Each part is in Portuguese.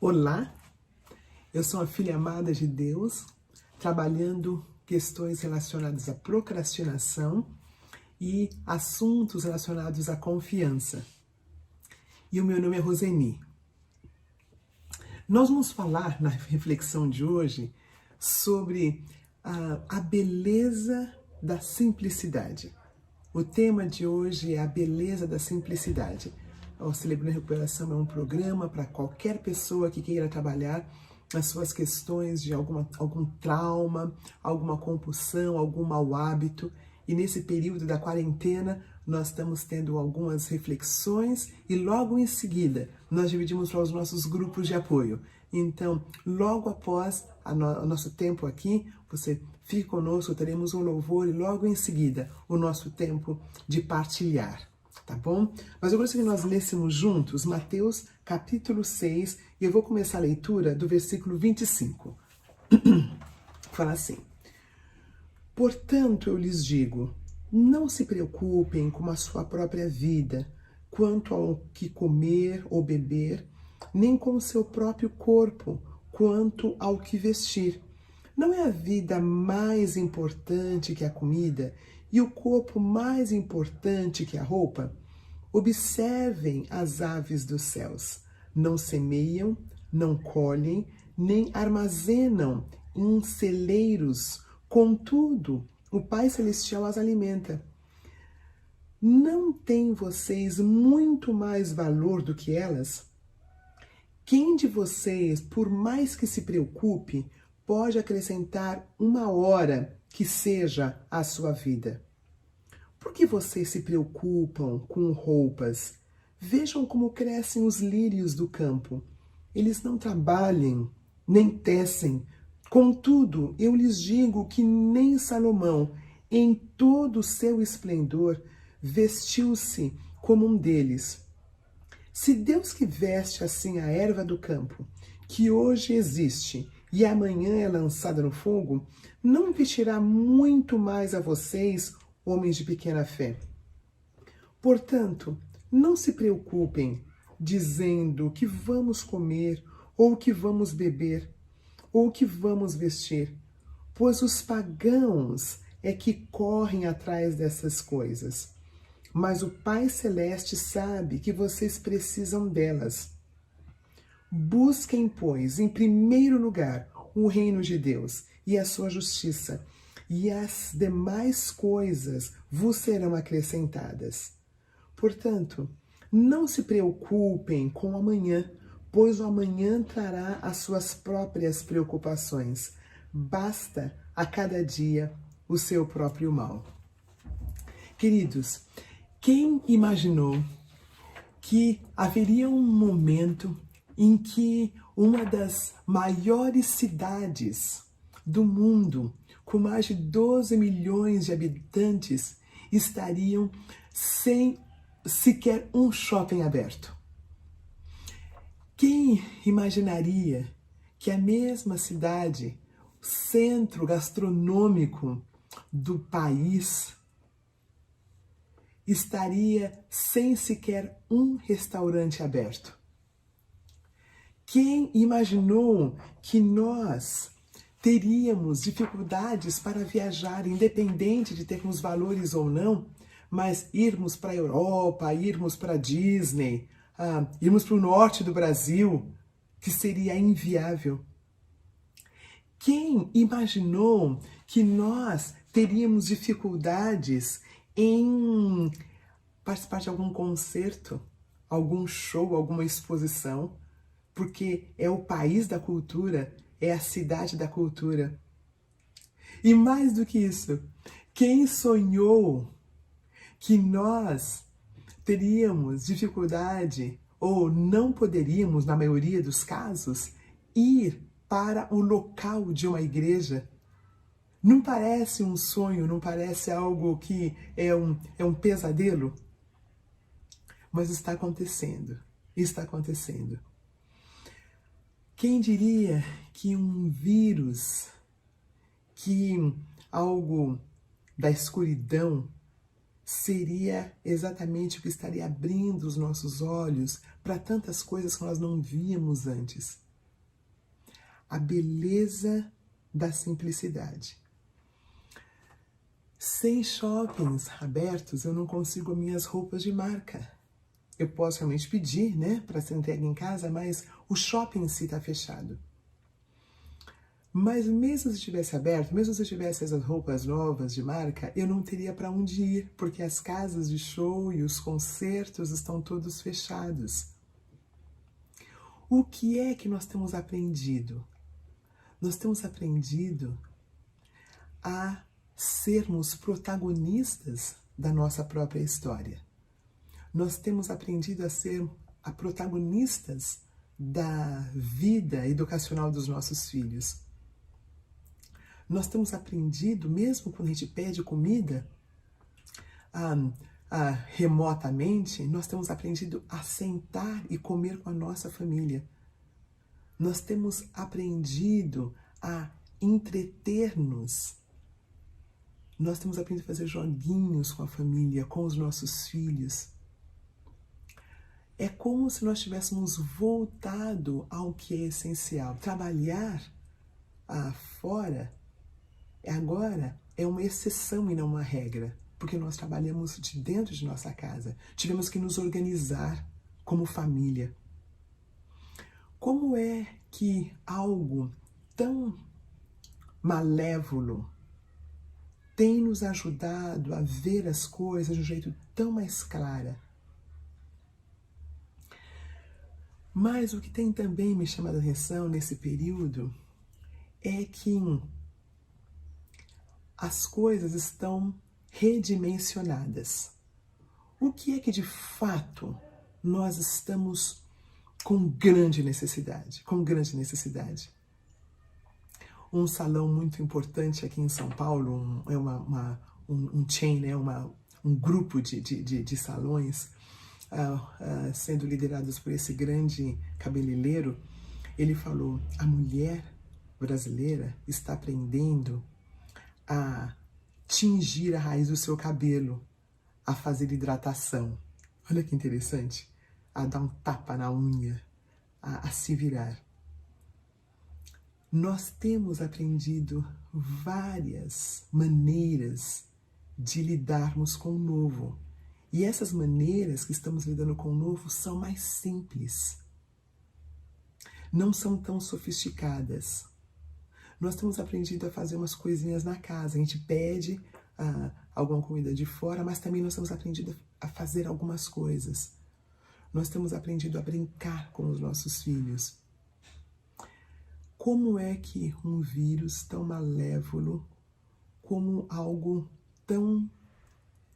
Olá, eu sou a filha amada de Deus, trabalhando questões relacionadas à procrastinação e assuntos relacionados à confiança. E o meu nome é Roseni. Nós vamos falar na reflexão de hoje sobre a beleza da simplicidade. O tema de hoje é a beleza da simplicidade. O Celebrando a Recuperação é um programa para qualquer pessoa que queira trabalhar as suas questões de algum trauma, alguma compulsão, algum mau hábito. E nesse período da quarentena, nós estamos tendo algumas reflexões e logo em seguida nós dividimos para os nossos grupos de apoio. Então, logo após o nosso tempo aqui, você fique conosco, teremos um louvor e logo em seguida o nosso tempo de partilhar. Tá bom? Mas eu gostaria que nós lêssemos juntos Mateus capítulo 6 e eu vou começar a leitura do versículo 25. Fala assim: Portanto, eu lhes digo, não se preocupem com a sua própria vida, quanto ao que comer ou beber, nem com o seu próprio corpo, quanto ao que vestir. Não é a vida mais importante que a comida e o corpo mais importante que a roupa? Observem as aves dos céus. Não semeiam, não colhem, nem armazenam em celeiros. Contudo, o Pai Celestial as alimenta. Não têm vocês muito mais valor do que elas? Quem de vocês, por mais que se preocupe, pode acrescentar uma hora que seja à sua vida? Por que vocês se preocupam com roupas? Vejam como crescem os lírios do campo. Eles não trabalham, nem tecem. Contudo, eu lhes digo que nem Salomão, em todo o seu esplendor, vestiu-se como um deles. Se Deus que veste assim a erva do campo, que hoje existe e amanhã é lançada no fogo, não vestirá muito mais a vocês, homens de pequena fé. Portanto, não se preocupem, dizendo que vamos comer, ou que vamos beber, ou que vamos vestir, pois os pagãos é que correm atrás dessas coisas. Mas o Pai Celeste sabe que vocês precisam delas. Busquem, pois, em primeiro lugar, o reino de Deus e a sua justiça, e as demais coisas vos serão acrescentadas. Portanto, não se preocupem com o amanhã, pois o amanhã trará as suas próprias preocupações. Basta a cada dia o seu próprio mal. Queridos, quem imaginou que haveria um momento em que uma das maiores cidades do mundo, com mais de 12 milhões de habitantes, estariam sem sequer um shopping aberto? Quem imaginaria que a mesma cidade, centro gastronômico do país, estaria sem sequer um restaurante aberto? Quem imaginou que nós teríamos dificuldades para viajar, independente de termos valores ou não, mas irmos para a Europa, irmos para a Disney, irmos para o norte do Brasil, que seria inviável? Quem imaginou que nós teríamos dificuldades em participar de algum concerto, algum show, alguma exposição, porque é o país da cultura, é a cidade da cultura? E mais do que isso, quem sonhou que nós teríamos dificuldade, ou não poderíamos, na maioria dos casos, ir para o local de uma igreja? Não parece um sonho, não parece algo que é um pesadelo? Mas está acontecendo, está acontecendo. Quem diria que um vírus, que algo da escuridão, seria exatamente o que estaria abrindo os nossos olhos para tantas coisas que nós não víamos antes? a beleza da simplicidade. Sem shoppings abertos, eu não consigo minhas roupas de marca. Eu posso realmente pedir, né, para ser entregue em casa, mas o shopping em si está fechado. Mas mesmo se estivesse aberto, mesmo se eu tivesse essas roupas novas de marca, eu não teria para onde ir, porque as casas de show e os concertos estão todos fechados. O que é que nós temos aprendido? Nós temos aprendido a sermos protagonistas da nossa própria história. Nós temos aprendido a ser protagonistas da vida educacional dos nossos filhos. Nós temos aprendido, mesmo quando a gente pede comida remotamente, nós temos aprendido a sentar e comer com a nossa família. Nós temos aprendido a entreter-nos. Nós temos aprendido a fazer joguinhos com a família, com os nossos filhos. É como se nós tivéssemos voltado ao que é essencial. Trabalhar fora agora é uma exceção e não uma regra, porque nós trabalhamos de dentro de nossa casa. Tivemos que nos organizar como família. Como é que algo tão malévolo tem nos ajudado a ver as coisas de um jeito tão mais clara? Mas o que tem também me chamado a atenção nesse período é que as coisas estão redimensionadas. O que é que de fato nós estamos com grande necessidade? Um salão muito importante aqui em São Paulo, um chain, né, um grupo de salões sendo liderados por esse grande cabeleireiro, ele falou: a mulher brasileira está aprendendo a tingir a raiz do seu cabelo, a fazer hidratação. Olha que interessante. A dar um tapa na unha, a se virar. Nós temos aprendido várias maneiras de lidarmos com o novo. E essas maneiras que estamos lidando com o novo são mais simples. Não são tão sofisticadas. Nós temos aprendido a fazer umas coisinhas na casa. A gente pede alguma comida de fora, mas também nós temos aprendido a fazer algumas coisas. Nós temos aprendido a brincar com os nossos filhos. Como é que um vírus tão malévolo, como algo tão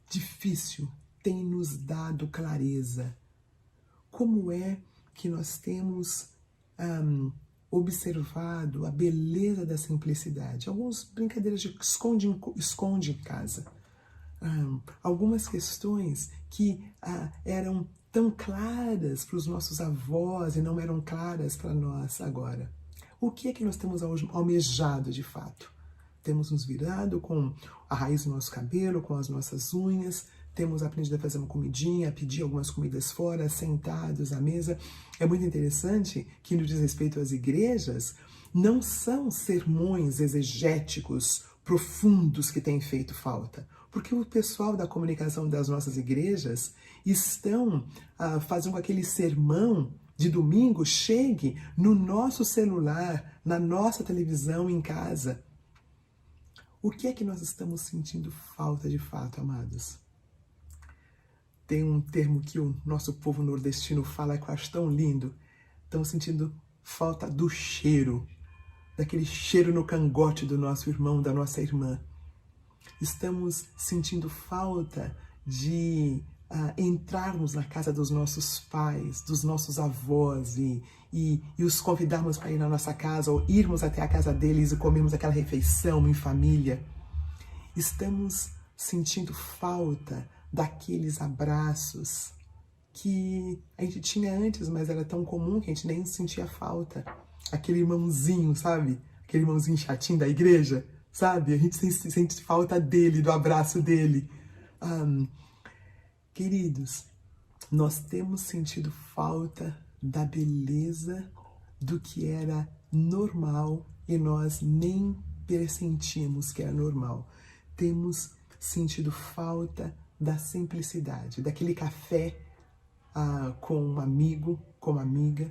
difícil, tem nos dado clareza? Como é que nós temos observado a beleza da simplicidade? Algumas brincadeiras de esconde em casa. Algumas questões que eram tão claras para os nossos avós e não eram claras para nós agora. O que é que nós temos almejado de fato? Temos nos virado com a raiz do nosso cabelo, com as nossas unhas, temos aprendido a fazer uma comidinha, a pedir algumas comidas fora, sentados à mesa. É muito interessante que, no diz respeito às igrejas, não são sermões exegéticos profundos que têm feito falta, porque o pessoal da comunicação das nossas igrejas estão fazendo com que aquele sermão de domingo chegue no nosso celular, na nossa televisão em casa. O que é que nós estamos sentindo falta de fato, amados? Tem um termo que o nosso povo nordestino fala que eu acho tão lindo. Estamos sentindo falta do cheiro, daquele cheiro no cangote do nosso irmão, da nossa irmã. Estamos sentindo falta de entrarmos na casa dos nossos pais, dos nossos avós e os convidarmos para ir na nossa casa ou irmos até a casa deles e comermos aquela refeição em família. Estamos sentindo falta daqueles abraços que a gente tinha antes, mas era tão comum que a gente nem sentia falta. Aquele irmãozinho, sabe? Aquele irmãozinho chatinho da igreja, sabe? A gente sente falta dele, do abraço dele. Queridos, nós temos sentido falta da beleza do que era normal e nós nem pressentimos que é normal. Temos sentido falta da simplicidade, daquele café com um amigo, com uma amiga,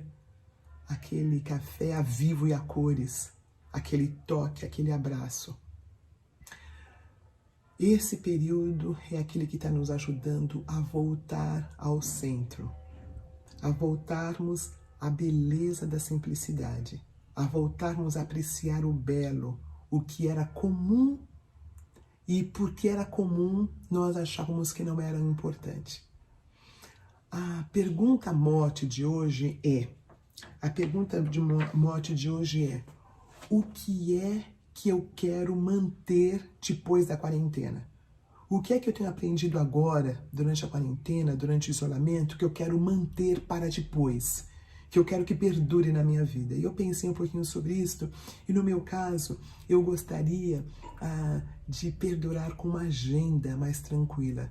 aquele café a vivo e a cores, aquele toque, aquele abraço. Esse período é aquele que está nos ajudando a voltar ao centro, a voltarmos à beleza da simplicidade, a voltarmos a apreciar o belo, o que era comum, e porque era comum, nós achávamos que não era importante. A pergunta mote de hoje é, o que é que eu quero manter depois da quarentena? O que é que eu tenho aprendido agora, durante a quarentena, durante o isolamento, que eu quero manter para depois? Que eu quero que perdure na minha vida? E eu pensei um pouquinho sobre isso, e no meu caso, eu gostaria de perdurar com uma agenda mais tranquila.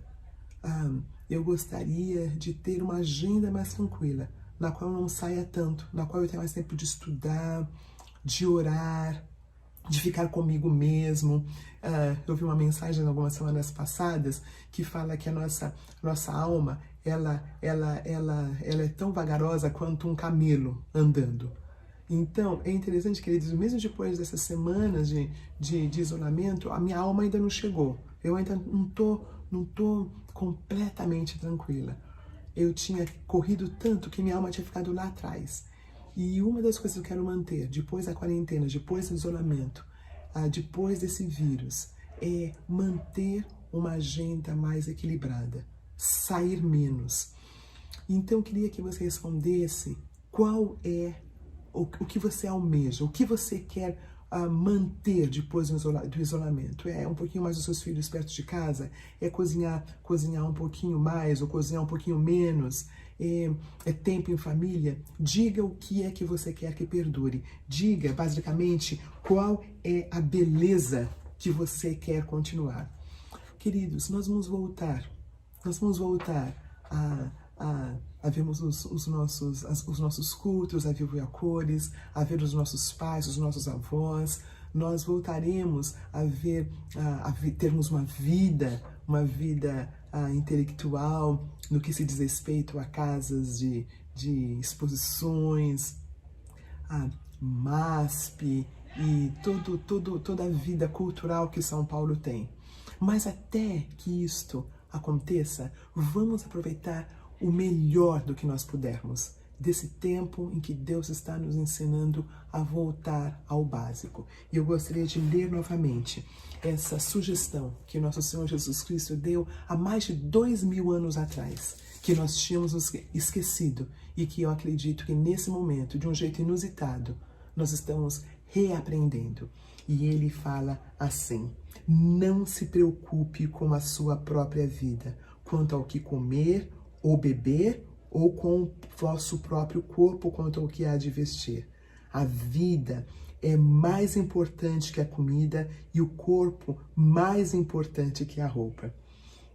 Eu gostaria de ter uma agenda mais tranquila, na qual eu não saia tanto, na qual eu tenha mais tempo de estudar, de orar, de ficar comigo mesmo. Eu vi uma mensagem algumas semanas passadas que fala que a nossa alma, ela é tão vagarosa quanto um camelo andando. Então, é interessante, queridos, mesmo depois dessas semanas de isolamento, a minha alma ainda não chegou. Eu ainda não tô completamente tranquila. Eu tinha corrido tanto que minha alma tinha ficado lá atrás. E uma das coisas que eu quero manter, depois da quarentena, depois do isolamento, depois desse vírus, é manter uma agenda mais equilibrada, sair menos. Então, eu queria que você respondesse qual é o que você almeja, o que você quer manter depois do isolamento. É um pouquinho mais dos seus filhos perto de casa? É cozinhar um pouquinho mais ou cozinhar um pouquinho menos? É tempo em família? Diga o que é que você quer que perdure. Diga, basicamente, qual é a beleza que você quer continuar. Queridos, nós vamos voltar a vermos os nossos cultos a vivo e a cores, a ver os nossos pais, os nossos avós. Nós voltaremos a termos uma vida intelectual no que se diz respeito a casas de exposições, a MASP e toda a vida cultural que São Paulo tem. Mas até que isto aconteça, vamos aproveitar o melhor do que nós pudermos, desse tempo em que Deus está nos ensinando a voltar ao básico. E eu gostaria de ler novamente essa sugestão que nosso Senhor Jesus Cristo deu há mais de 2000 anos atrás, que nós tínhamos esquecido e que eu acredito que nesse momento, de um jeito inusitado, nós estamos reaprendendo. E ele fala assim: não se preocupe com a sua própria vida, quanto ao que comer ou beber, ou com o vosso próprio corpo quanto ao que há de vestir. A vida é mais importante que a comida e o corpo mais importante que a roupa.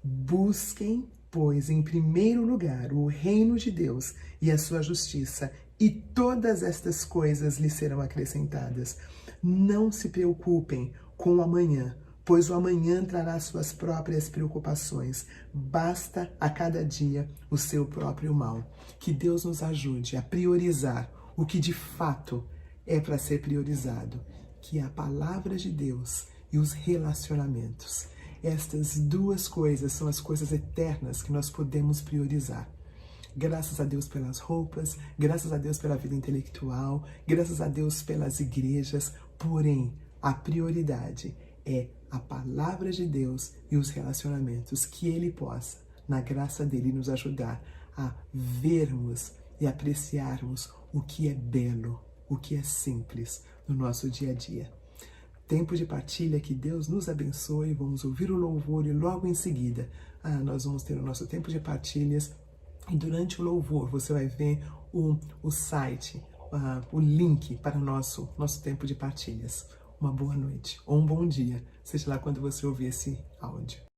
Busquem, pois, em primeiro lugar o reino de Deus e a sua justiça, e todas estas coisas lhe serão acrescentadas. Não se preocupem com o amanhã, pois o amanhã trará suas próprias preocupações. Basta a cada dia o seu próprio mal. Que Deus nos ajude a priorizar o que de fato é para ser priorizado, que é a palavra de Deus e os relacionamentos. Estas duas coisas são as coisas eternas que nós podemos priorizar. Graças a Deus pelas roupas, graças a Deus pela vida intelectual, graças a Deus pelas igrejas, porém, a prioridade é a palavra de Deus e os relacionamentos, que Ele possa, na graça dEle, nos ajudar a vermos e apreciarmos o que é belo, o que é simples no nosso dia a dia. Tempo de partilha, que Deus nos abençoe. Vamos ouvir o louvor e logo em seguida nós vamos ter o nosso tempo de partilhas. E durante o louvor você vai ver o site, o link para o nosso tempo de partilhas. Uma boa noite ou um bom dia, seja lá quando você ouvir esse áudio.